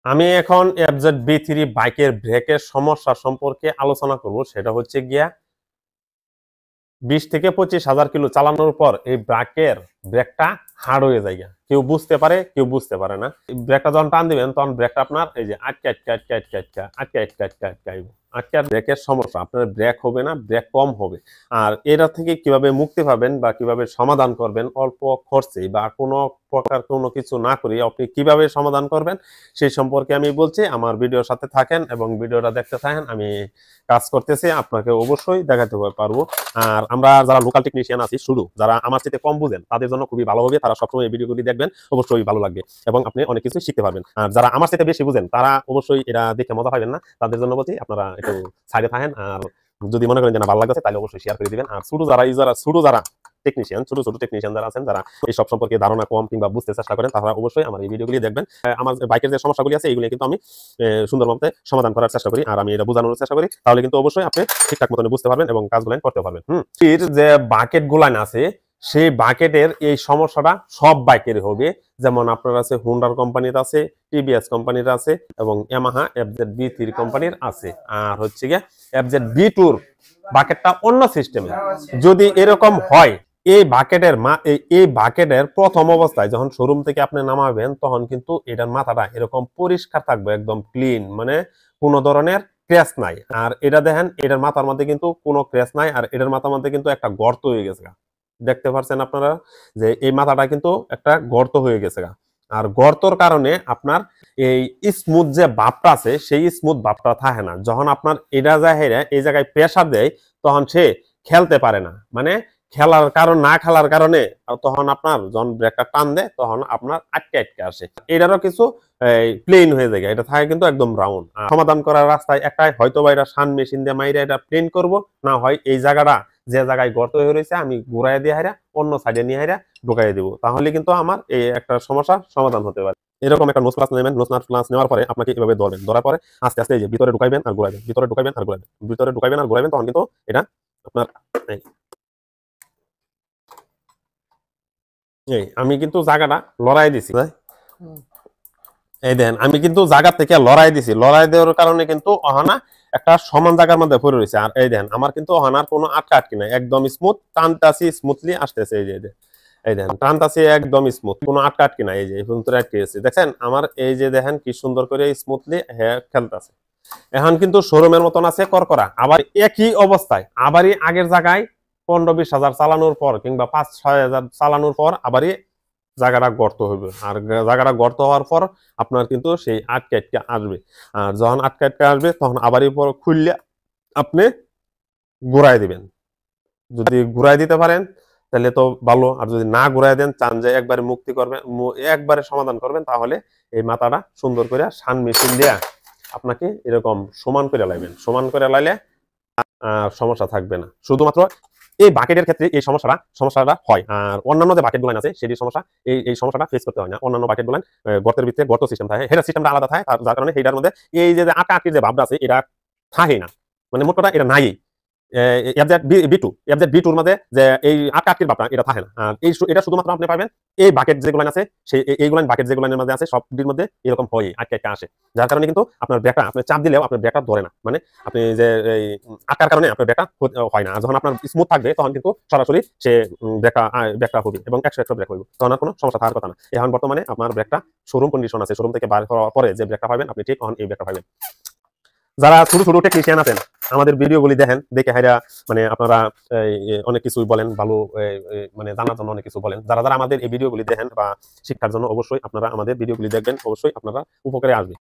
আমি এখন FZ-B3 বাইকের ব্রেকের সমস্যা সম্পর্কে আলোচনা করব। সেটা হচ্ছে গিয়া 20 থেকে 25,000 কিলো চালানোর পর এই ব্রেকটা হার্ড হয়ে যায়। কেউ বুঝতে পারে, কেউ বুঝতে পারে না। ব্রেকটা যখন টান দিবেন তখন ব্রেকটা আপনার এই যে আটকে ব্রেকের সমস্যা, আপনার ব্রেক হবে না, ব্রেক কম হবে। আর এটা থেকে কিভাবে মুক্তি পাবেন বা কিভাবে সমাধান করবেন অল্প খরচে বা কোনো প্রকার কোনো কিছু না করে আপনি কিভাবে সমাধান করবেন সেই সম্পর্কে আমি বলছি। আমার ভিডিওর সাথে থাকেন এবং ভিডিওটা দেখতে থাকেন। আমি কাজ করতেছি, আপনাকে অবশ্যই দেখাতে পারবো। আর আমরা যারা লোকাল টেকনিশিয়ান আছি, শুধু যারা আমার সাথে কম বুঝেন তাদের জন্য খুবই ভালো হবে। তারা সবসময় এই ভিডিওগুলি দেখবেন, অবশ্যই ভালো লাগবে এবং আপনি অনেক কিছু শিখতে পারবেন। আর যারা আমার সাথে বেশি বুঝেন তারা অবশ্যই এটা দেখে মজা পাবেন না। তাদের জন্য বলছি আপনারা একটু সাইডে থাকেন। আর যদি মনে করেন যে না ভালো লাগছে তাহলে অবশ্যই শেয়ার করে দিবেন। আর যারা টেকনিশিয়ান, ছোট টেকনিশিয়ান যারা আছেন, যারা এই সব সম্পর্কে ধারণা কম কিংবা বুঝতে চেষ্টা করেন, তারা অবশ্যই আমার এই ভিডিওগুলি দেখবেন। আমার বাইকের যে সমস্যাগুলি আছে এইগুলি কিন্তু আমি সুন্দরভাবে সমাধান করার চেষ্টা করি আর আমি এটা বোঝানোর চেষ্টা করি। তাহলে কিন্তু অবশ্যই আপনি ঠিকঠাক মতন বুঝতে পারবেন এবং কাজগুলো করতে পারবেন। যে বাকেট গুলান আছে সেই বাকেটের এই সমস্যাটা সব বাইকের হবে। যেমন আপনার আছে হুন্ডার কোম্পানির আছে, টিভিএস কোম্পানির আছে এবং ইয়ামাহা FZ-B3 কোম্পানির আছে। আর হচ্ছে গিয়ে FZ-B2 বাকেটটা অন্য সিস্টেমে। যদি এরকম হয় এই বাকেটের প্রথম অবস্থায় যখন শোরুম থেকে আপনি নামাবেন তখন কিন্তু এটার মাথাটা এরকম পরিষ্কার থাকবে, একদম ক্লিন, মানে কোনো ধরনের ক্র্যাশ নাই। আর এটা দেখেন, এটার মাথার মধ্যে কিন্তু কোনো ক্র্যাশ নাই। আর এটার মাথার মধ্যে কিন্তু একটা গর্ত হয়ে গেছে, দেখতে পাচ্ছেন আপনারা যে এই মাথাটা কিন্তু একটা গর্ত হয়ে গেছে। আর গর্তর কারণে আপনার এই স্মুথ যে ভাবটা আছে সেই স্মুথ ভাবটা থাকে না। যখন আপনার এটা যায় এই জায়গায় প্রেসার দেয় তখন সে খেলতে পারে না, মানে খেলার কারণে তখন আপনার যখন ব্রেকটা টান দেয় তখন আপনার আটকে আসে। এটারও কিছু প্লেন হয়ে যায়, এটা থাকে কিন্তু একদম রাউন্ড। সমাধান করার রাস্তায় একটাই, হয়তো বা এটা শান মেশিন দিয়ে মাইরা এটা প্লেন করব, না হয় এই জায়গাটা যে জায়গায় গর্ত হয়ে রয়েছে আমি ঘুরাই দিয়ে হাইরা অন্য সাইডে নিয়ে হাইরা ঢুকাই দিব। তাহলে কিন্তু আমার এই একটা সমস্যার সমাধান হতে পারে। এরকম একটা নোজ প্লাস নেবেন। নোজ প্লাস নেওয়ার পরে আপনাকে এভাবে ধরবেন, ধরার পরে আস্তে আস্তে এই যে ভিতরে ঢুকাইবেন আর ঘুরাইবেন, ভিতরে ঢুকাইবেন আর ঘুরাইবেন, ভিতরে ঢুকাইবেন আর ঘুরাইবেন। তখন কিন্তু এটা আপনার আমি কিন্তু জায়গাটা লড়াই দিছি। এই দেখেন আমি কিন্তু জায়গা থেকে লড়াই দিছি, লড়াই দেওয়ার কারণে কিন্তু অহানা একটা সমান জায়গার মধ্যে পড়ে রয়েছে। আর এই দেখেন আমার কিন্তু অহানার কোনো আটকি নাই, একদম স্মুথ, টানতাছি স্মুথলি আসতেছে। এই দেখেন টানতাছি একদম স্মুথ, কোনো আটকি নাই। এই যে এই পর্যন্ত আটকে গেছে, দেখেন আমার এই যে দেখেন কি সুন্দর করে স্মুথলি খেলতেছে। এখন কিন্তু শোরুমের মতন আছে করকরা। আবার একই অবস্থায় আবারই আগের জায়গায় 15-20 হাজার চালানোর পর কিংবা 5-6 হাজার চালানোর পর আবারই জায়গাটা গর্ত হবে। আর জায়গাটা গর্ত হওয়ার পর আপনার কিন্তু সেই আটকে আসবে। আর যখন আটকে আসবে তখন আবারই পর খুললে আপনি ঘুরাই দিবেন। যদি ঘুরাই দিতে পারেন তাহলে তো ভালো, আর যদি না ঘুরাই দেন, চান যে একবারে মুক্তি করবেন, একবারে সমাধান করবেন, তাহলে এই মাথাটা সুন্দর করে শান মেশিন দেয়া আপনাকে এরকম সমান করে লাইবেন। সমান করে লাইলে সমস্যা থাকবে না। শুধুমাত্র এই বাকেটের ক্ষেত্রে এই সমস্যাটা হয়। আর অন্যান্য যে বাকেট গুলান আছে সেটির সমস্যা এই সমস্যাটা ফেস করতে হয় না। অন্যান্য বাকেট গুলান গর্তের ভিতরে গর্ত সিস্টেম থাকে, হেডার সিস্টেমটা আলাদা থাকে, যার কারণে হেডার মধ্যে এই যে আটকির যে ভাবটা আছে এটা থাকে না, মানে মোট কথা এটা নাই। FZ-B2 মধ্যে যে এই আটকির ভাবটা এটা থাকে না। আর এটা শুধুমাত্র আপনি পাবেন এই বাকেট যেগুলো আছে, সেই এইগুলো বাকেট যেগুলোর মধ্যে আছে সবটির মধ্যে এরকম হয়, আটকে আসে। যার কারণে কিন্তু আপনার ব্রেকটা আপনি চাপ দিলেও আপনার ব্রেকটা ধরে না, মানে আপনি যে এই আটকার কারণে আপনার ব্রেকটা হয় না। আর যখন আপনার স্মুথ থাকবে তখন কিন্তু সরাসরি সে ব্রেকটা হবে এবং 100 ব্রেক হইব, তখন আর কোনো সমস্যা থাকার কথা না। এখন বর্তমানে আপনার ব্রেকটা শোরুম কন্ডিশন আছে, শোরুম থেকে বার হওয়ার পরে যে ব্রেকটা পাবেন আপনি ঠিক এই ব্রেকটা পাবেন। যারা ছোট টেকনিশিয়ান আছেন আমাদের ভিডিওগুলি দেখেন, দেখে হাইরা মানে আপনারা অনেক কিছুই বলেন, ভালো মানে জানার জন্য অনেক কিছু বলেন। যারা আমাদের এই ভিডিওগুলি দেখেন বা শিক্ষার জন্য অবশ্যই আপনারা আমাদের ভিডিওগুলি দেখবেন, অবশ্যই আপনারা উপকারে আসবে।